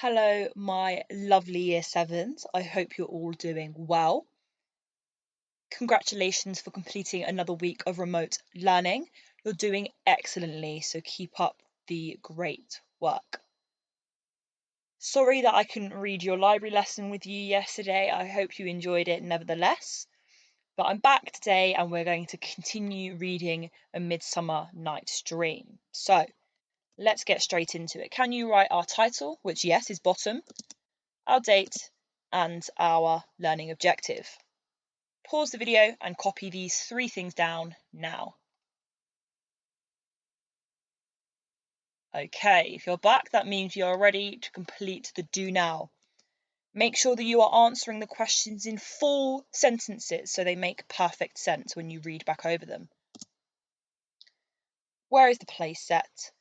Hello, my lovely Year 7s. I hope you're all doing well. Congratulations for completing another week of remote learning. You're doing excellently, so keep up the great work. Sorry that I couldn't read your library lesson with you yesterday. I hope you enjoyed it nevertheless. But I'm back today and we're going to continue reading A Midsummer Night's Dream. So let's get straight into it. Can you write our title, which, yes, is bottom, our date, and our learning objective? Pause the video and copy these 3 things down now. Okay, if you're back, that means you're ready to complete the do now. Make sure that you are answering the questions in full sentences so they make perfect sense when you read back over them. Where is the play set?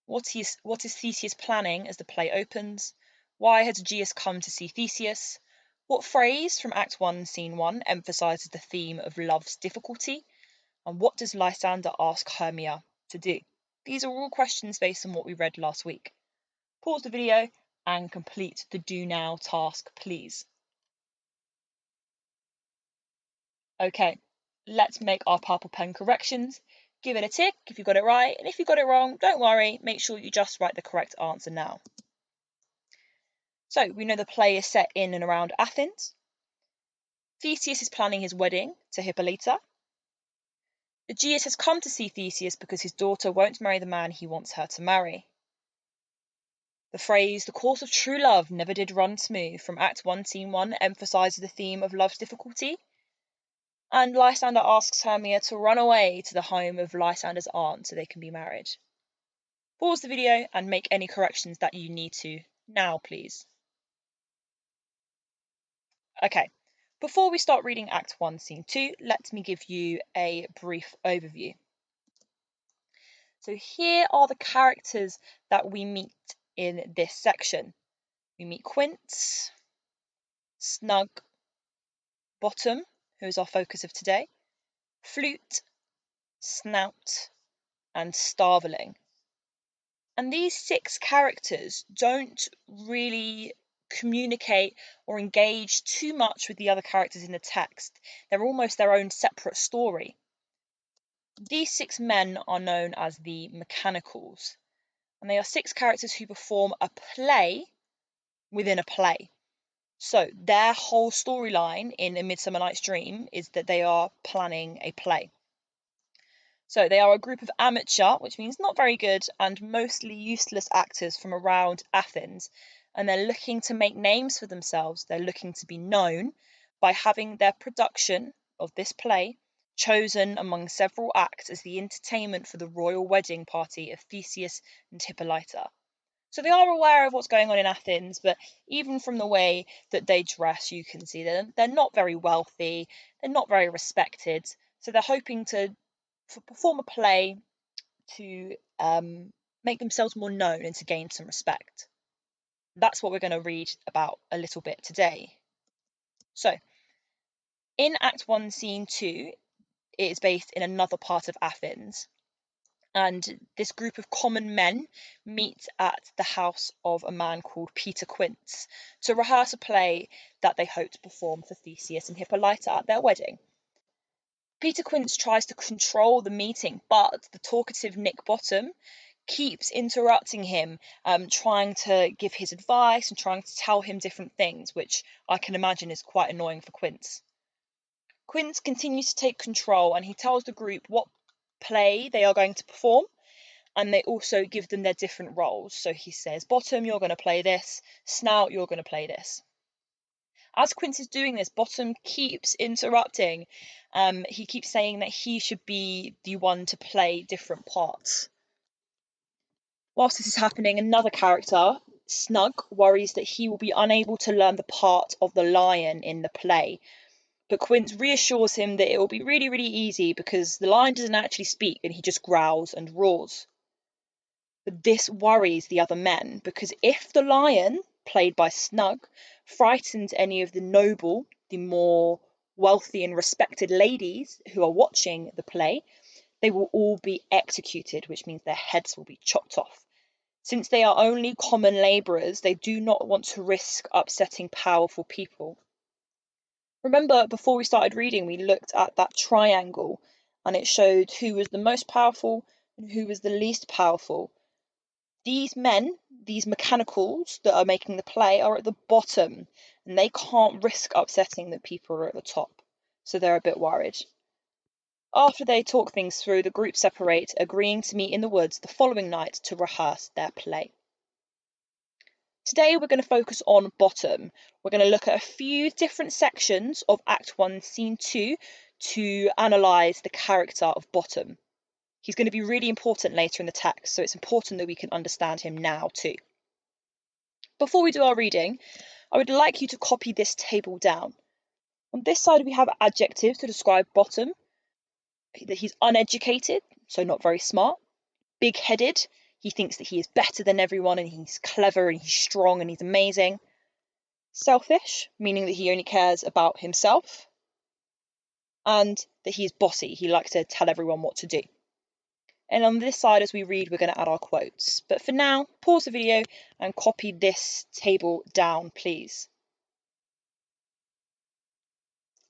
What is Theseus planning as the play opens? Why has Aegeus come to see Theseus? What phrase from Act 1, Scene 1 emphasises the theme of love's difficulty? And what does Lysander ask Hermia to do? These are all questions based on what we read last week. Pause the video and complete the do now task, please. Okay, let's make our purple pen corrections. Give it a tick if you got it right, and if you got it wrong, don't worry, make sure you just write the correct answer now. So we know the play is set in and around Athens. Theseus is planning his wedding to Hippolyta. Aegeus has come to see Theseus because his daughter won't marry the man he wants her to marry. The phrase, "the course of true love never did run smooth," from Act 1, Scene 1 emphasises the theme of love's difficulty. And Lysander asks Hermia to run away to the home of Lysander's aunt so they can be married. Pause the video and make any corrections that you need to now, please. Okay, before we start reading Act 1, Scene 2, let me give you a brief overview. So here are the characters that we meet in this section. We meet Quince, Snug, Bottom, who is our focus of today, Flute, Snout, and Starveling. And these 6 characters don't really communicate or engage too much with the other characters in the text. They're almost their own separate story. These 6 men are known as the Mechanicals, and they are 6 characters who perform a play within a play. So their whole storyline in A Midsummer Night's Dream is that they are planning a play. So they are a group of amateur, which means not very good and mostly useless actors from around Athens, and they're looking to make names for themselves. They're looking to be known by having their production of this play chosen among several acts as the entertainment for the royal wedding party of Theseus and Hippolyta. So they are aware of what's going on in Athens, but even from the way that they dress, you can see that they're not very wealthy, they're not very respected. So they're hoping to perform a play to make themselves more known and to gain some respect. That's what we're going to read about a little bit today. So, in Act 1, Scene 2, it is based in another part of Athens. And this group of common men meet at the house of a man called Peter Quince to rehearse a play that they hope to perform for Theseus and Hippolyta at their wedding. Peter Quince tries to control the meeting, but the talkative Nick Bottom keeps interrupting him, trying to give his advice and trying to tell him different things, which I can imagine is quite annoying for Quince. Quince continues to take control and he tells the group what play they are going to perform, and they also give them their different roles. So he says, Bottom, you're going to play this, Snout, you're going to play this. As Quince is doing this, Bottom keeps interrupting. He keeps saying that he should be the one to play different parts. Whilst this is happening, another character, Snug, worries that he will be unable to learn the part of the lion in the play. But Quince reassures him that it will be really, really easy because the lion doesn't actually speak and he just growls and roars. But this worries the other men because if the lion, played by Snug, frightens any of the noble, the more wealthy and respected ladies who are watching the play, they will all be executed, which means their heads will be chopped off. Since they are only common labourers, they do not want to risk upsetting powerful people. Remember, before we started reading, we looked at that triangle and it showed who was the most powerful and who was the least powerful. These men, these mechanicals that are making the play, are at the bottom and they can't risk upsetting the people who are at the top, so they're a bit worried. After they talk things through, the group separate, agreeing to meet in the woods the following night to rehearse their play. Today we're going to focus on Bottom. We're going to look at a few different sections of Act 1, Scene 2 to analyse the character of Bottom. He's going to be really important later in the text, so it's important that we can understand him now too. Before we do our reading, I would like you to copy this table down. On this side we have adjectives to describe Bottom. That he's uneducated, so not very smart. Big-headed, he thinks that he is better than everyone and he's clever and he's strong and he's amazing. Selfish, meaning that he only cares about himself. And that he's bossy, he likes to tell everyone what to do. And on this side, as we read, we're going to add our quotes. But for now, pause the video and copy this table down, please.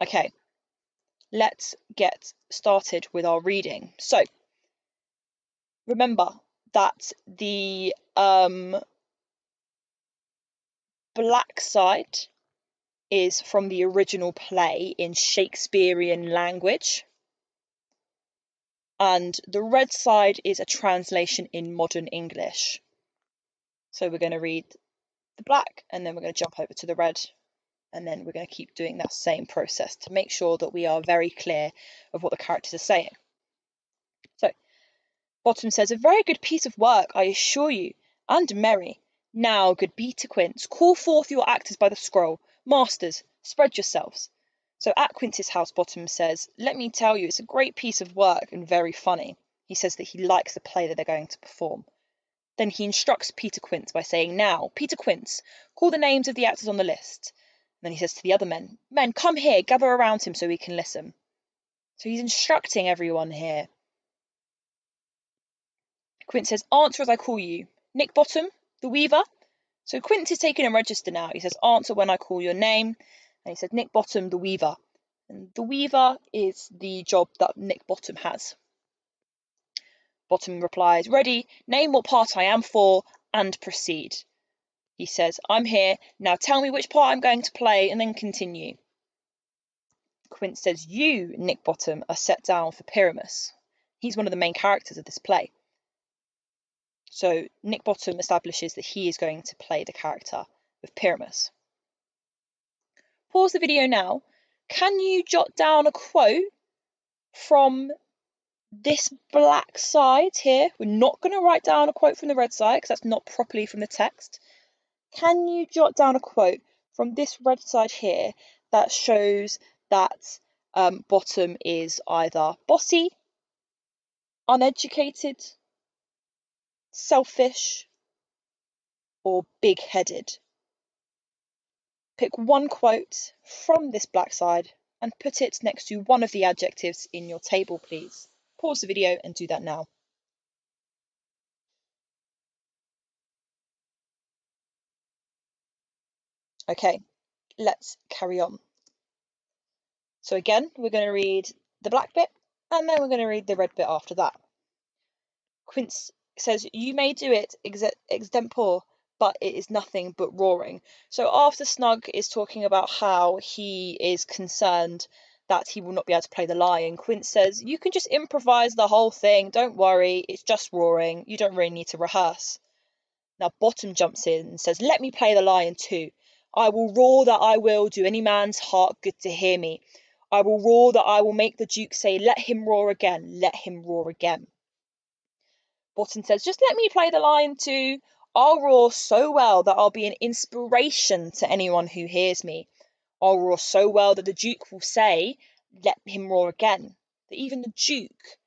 Okay, let's get started with our reading. So, remember that the black side is from the original play in Shakespearean language, and the red side is a translation in modern English. So we're going to read the black and then we're going to jump over to the red, and then we're going to keep doing that same process to make sure that we are very clear of what the characters are saying. So, Bottom says, "A very good piece of work, I assure you, and merry. Now, good Peter Quince, call forth your actors by the scroll. Masters, spread yourselves." So at Quince's house, Bottom says, "Let me tell you, it's a great piece of work and very funny." He says that he likes the play that they're going to perform. Then he instructs Peter Quince by saying, "Now, Peter Quince, call the names of the actors on the list." Then he says to the other men, "Men, come here, gather around him so we can listen." So he's instructing everyone here. Quince says, "Answer as I call you. Nick Bottom, the weaver." So Quince is taking a register now. He says, "Answer when I call your name." And he said, "Nick Bottom, the weaver." And the weaver is the job that Nick Bottom has. Bottom replies, "Ready, name what part I am for, and proceed." He says, "I'm here, now tell me which part I'm going to play, and then continue." Quince says, "You, Nick Bottom, are set down for Pyramus." He's one of the main characters of this play. So Nick Bottom establishes that he is going to play the character of Pyramus. Pause the video now. Can you jot down a quote from this black side here? We're not going to write down a quote from the red side because that's not properly from the text. Can you jot down a quote from this red side here that shows that Bottom is either bossy, uneducated, selfish, or big-headed? Pick one quote from this black side and put it next to one of the adjectives in your table, please. Pause the video and do that now. Okay, let's carry on. So again, we're going to read the black bit and then we're going to read the red bit after that. Quince says, "You may do it extempore, but it is nothing but roaring." So after Snug is talking about how he is concerned that he will not be able to play the lion, Quince says, "You can just improvise the whole thing, don't worry, it's just roaring, you don't really need to rehearse." Now Bottom jumps in and says, "Let me play the lion too. I will roar that I will do any man's heart good to hear me. I will roar that I will make the Duke say, let him roar again, let him roar again." Bottom says, "Just let me play the lion too. I'll roar so well that I'll be an inspiration to anyone who hears me. I'll roar so well that the Duke will say, let him roar again." That even the Duke,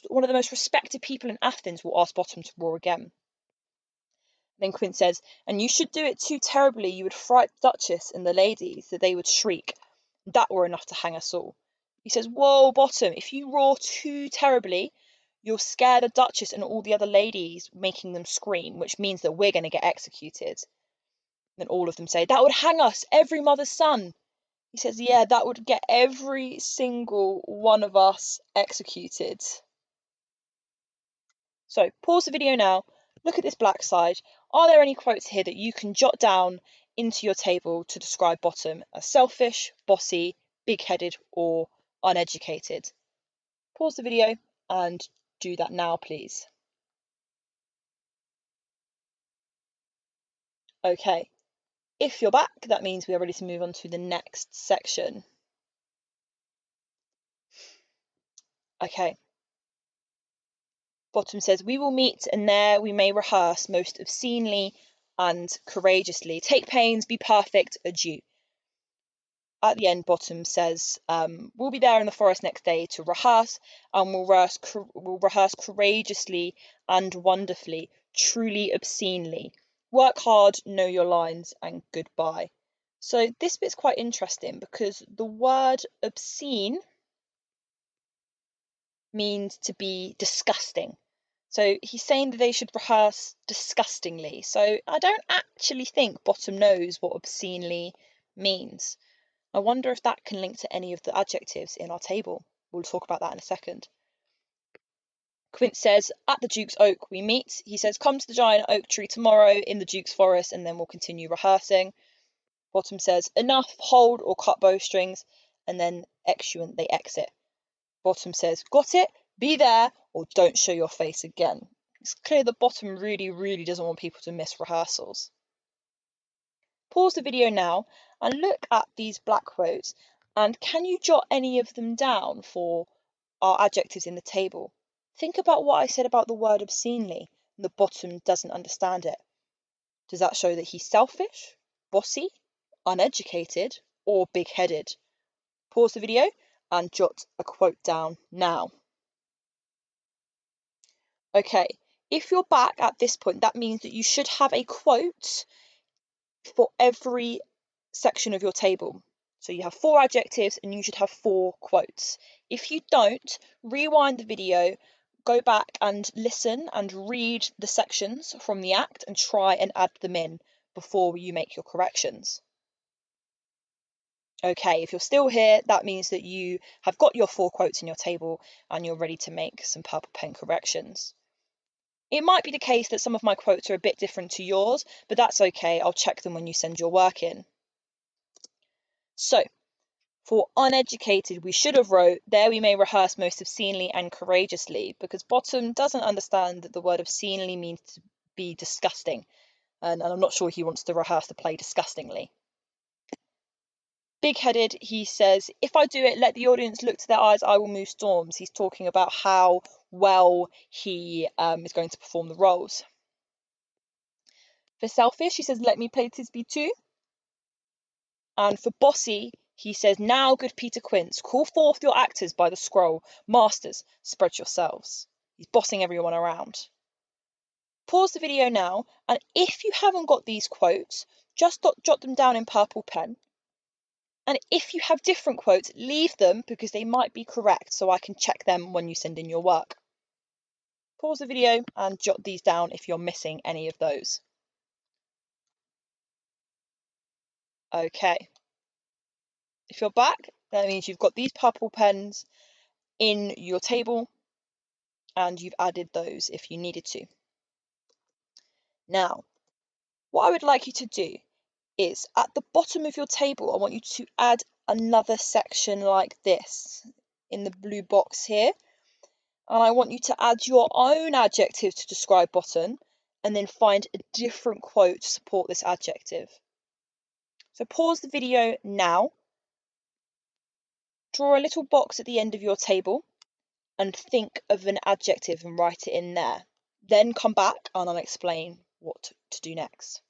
one of the most respected people in Athens, will ask Bottom to roar again. Then Quince says, "And you should do it too terribly, you would fright the Duchess and the ladies, that they would shriek. That were enough to hang us all." He says, "Whoa, Bottom, if you roar too terribly, You'll scare the Duchess and all the other ladies, making them scream, which means that we're going to get executed. Then all of them say, that would hang us, every mother's son. He says, yeah, that would get every single one of us executed. So pause the video now, look at this black side. Are there any quotes here that you can jot down into your table to describe Bottom as selfish, bossy, big-headed, or uneducated? Pause the video and do that now, please. Okay, if you're back, that means we are ready to move on to the next section. Okay. Bottom says, we will meet and there we may rehearse most obscenely and courageously. Take pains, be perfect, adieu. At the end, Bottom says, we'll be there in the forest next day to rehearse, and we'll rehearse courageously and wonderfully, truly obscenely. Work hard, know your lines, and goodbye. So this bit's quite interesting because the word obscene means to be disgusting. So he's saying that they should rehearse disgustingly. So I don't actually think Bottom knows what obscenely means. I wonder if that can link to any of the adjectives in our table. We'll talk about that in a second. Quince says, at the Duke's Oak we meet. He says, come to the giant oak tree tomorrow in the Duke's forest, and then we'll continue rehearsing. Bottom says, enough, hold or cut bowstrings, and then exeunt, they exit. Bottom says, got it, be there, or don't show your face again. It's clear that Bottom really doesn't want people to miss rehearsals. Pause the video now and look at these black quotes, and can you jot any of them down for our adjectives in the table? Think about what I said about the word obscenely, and the Bottom doesn't understand it. Does that show that he's selfish, bossy, uneducated, or big-headed? Pause the video and jot a quote down now. Okay, if you're back at this point, that means that you should have a quote for every section of your table. So you have 4 adjectives and you should have 4 quotes. If you don't, rewind the video, go back and listen and read the sections from the act and try and add them in before you make your corrections. Okay, if you're still here, that means that you have got your 4 quotes in your table and you're ready to make some purple pen corrections. It might be the case that some of my quotes are a bit different to yours, but that's okay. I'll check them when you send your work in. So, for uneducated, we should have wrote, there we may rehearse most obscenely and courageously, because Bottom doesn't understand that the word obscenely means to be disgusting, and I'm not sure he wants to rehearse the play disgustingly. Big-headed, he says, if I do it, let the audience look to their eyes, I will move storms. He's talking about how well he is going to perform the roles. For selfish, he says, let me play Tisby too. And for bossy, he says, now, good Peter Quince, call forth your actors by the scroll. Masters, spread yourselves. He's bossing everyone around. Pause the video now, and if you haven't got these quotes, just jot them down in purple pen. And if you have different quotes, leave them because they might be correct, so I can check them when you send in your work. Pause the video and jot these down if you're missing any of those. Okay. If you're back, that means you've got these purple pens in your table and you've added those if you needed to. Now, what I would like you to do is at the bottom of your table, I want you to add another section like this in the blue box here. And I want you to add your own adjective to describe Bottom and then find a different quote to support this adjective. So pause the video now, draw a little box at the end of your table and think of an adjective and write it in there. Then come back and I'll explain what to do next.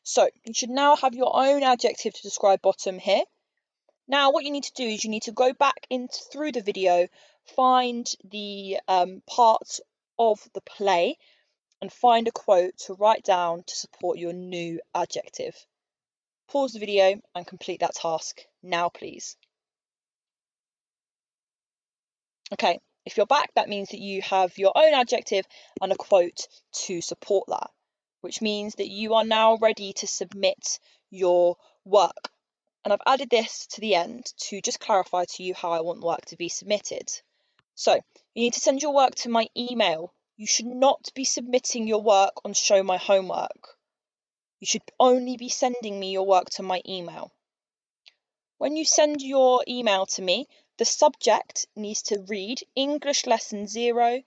So you should now have your own adjective to describe Bottom here. Now what you need to do is you need to go back through the video, find the part of the play and find a quote to write down to support your new adjective. Pause the video and complete that task now, please. Okay, if you're back, that means that you have your own adjective and a quote to support that, which means that you are now ready to submit your work. And I've added this to the end to just clarify to you how I want work to be submitted. So you need to send your work to my email. You should not be submitting your work on Show My Homework. You should only be sending me your work to my email. When you send your email to me, the subject needs to read English lesson 0,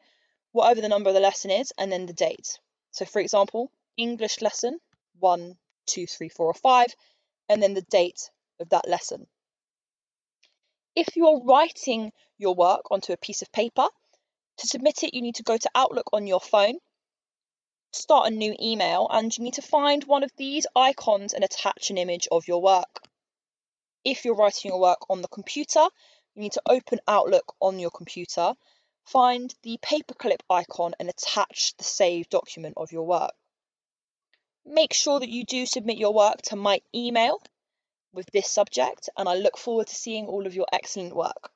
whatever the number of the lesson is, and then the date. So for example, English lesson 1, 2, 3, 4, or 5, and then the date of that lesson. If you're writing your work onto a piece of paper, to submit it, you need to go to Outlook on your phone, start a new email, and you need to find one of these icons and attach an image of your work. If you're writing your work on the computer, you need to open Outlook on your computer, find the paperclip icon and attach the saved document of your work. Make sure that you do submit your work to my email with this subject, and I look forward to seeing all of your excellent work.